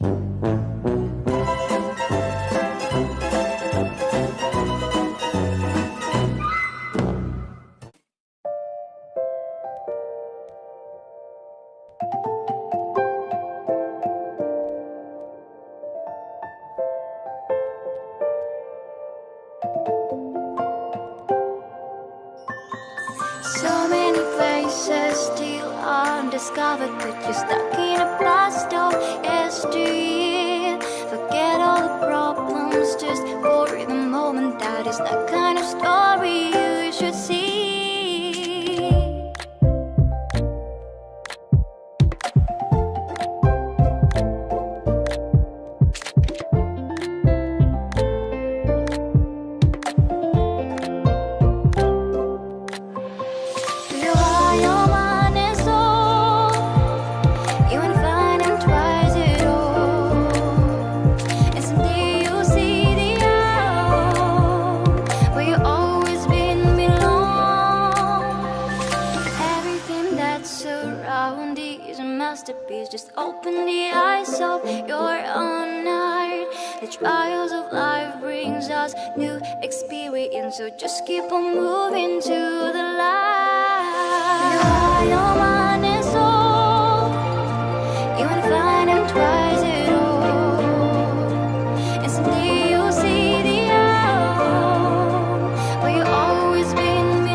So many places still undiscovered, but you're stuck in a blast of yesteryear. Forget all the problems just for the moment. That is the kind of story you should see. Just open the eyes of your own heart. The trials of life brings us new experience, so just keep on moving to the light. Your mind and soul, you won't find them twice at all. And someday you'll see the out where you always been belong.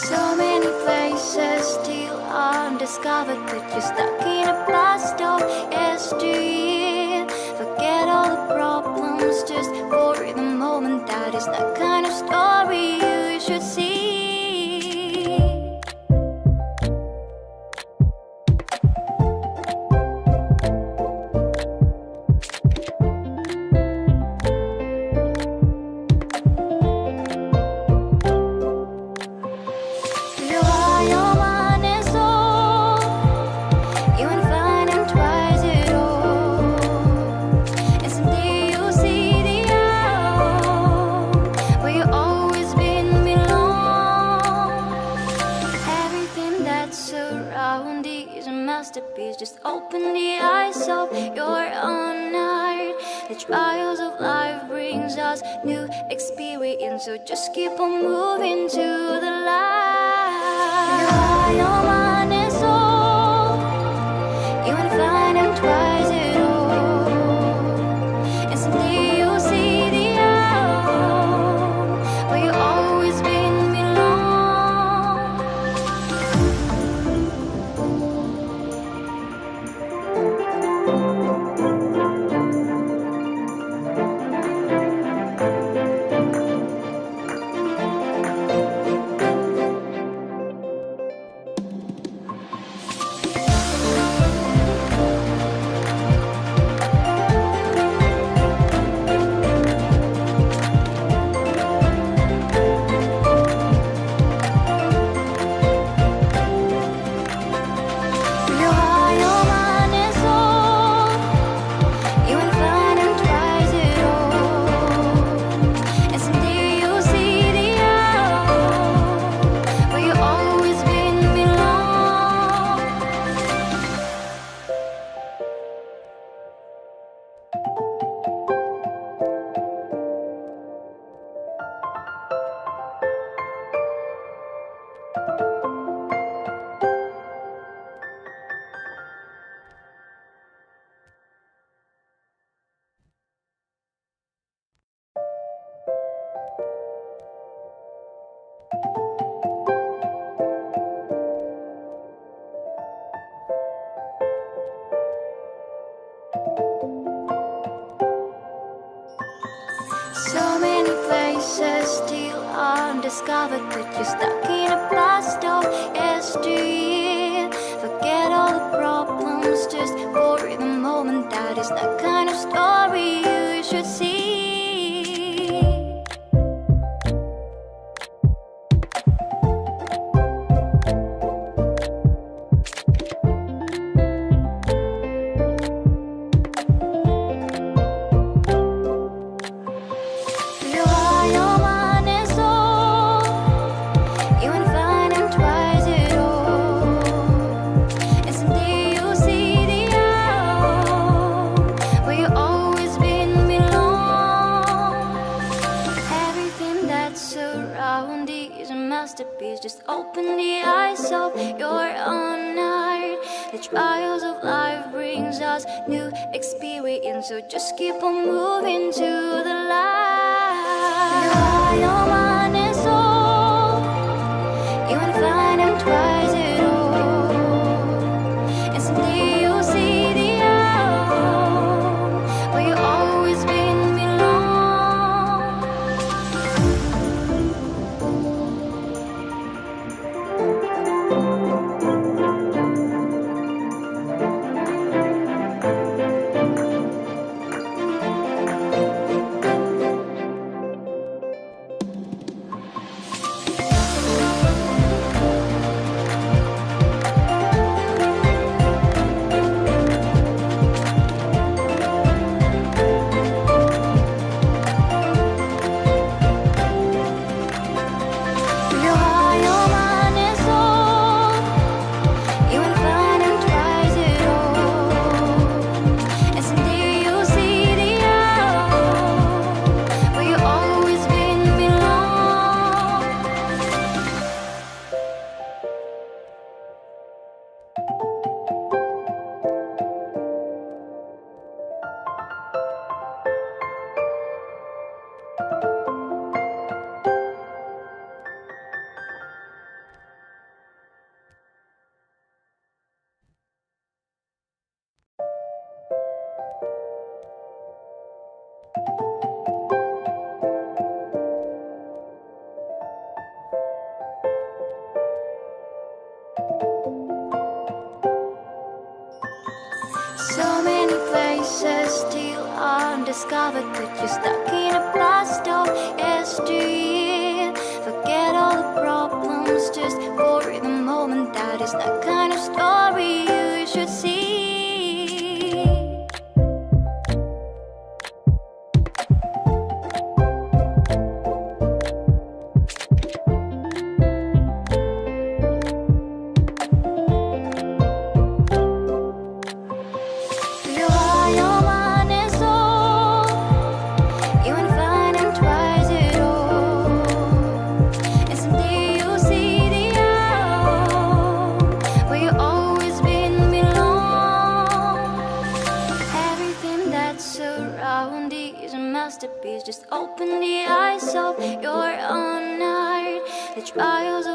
So many places still undiscovered, but you're stuck in a blast of yesteryear. Forget all the problems just for the moment. That is the kind of story you should see. Just open the eyes of your own heart. The trials of life brings us new experience, so just keep on moving to the light. Your mind and soul, you won't find them twice at all. And someday you'll see the out where you always been belong. undiscovered, but you're stuck in a blast of yesteryear. Forget all the problems just for the moment. That is the kind of story you should see. Just open the eyes of your own heart. The trials of life brings us new experience, so just keep on moving to the light. Your mind and soul, you won't find them twice at all. And someday you'll see the out where you always been belong. So many places still undiscovered, but you're stuck in a blast of yesteryear. Forget all the problems just for the moment. That is the kind of story you should see. Just open the eyes of your own heart. The trials of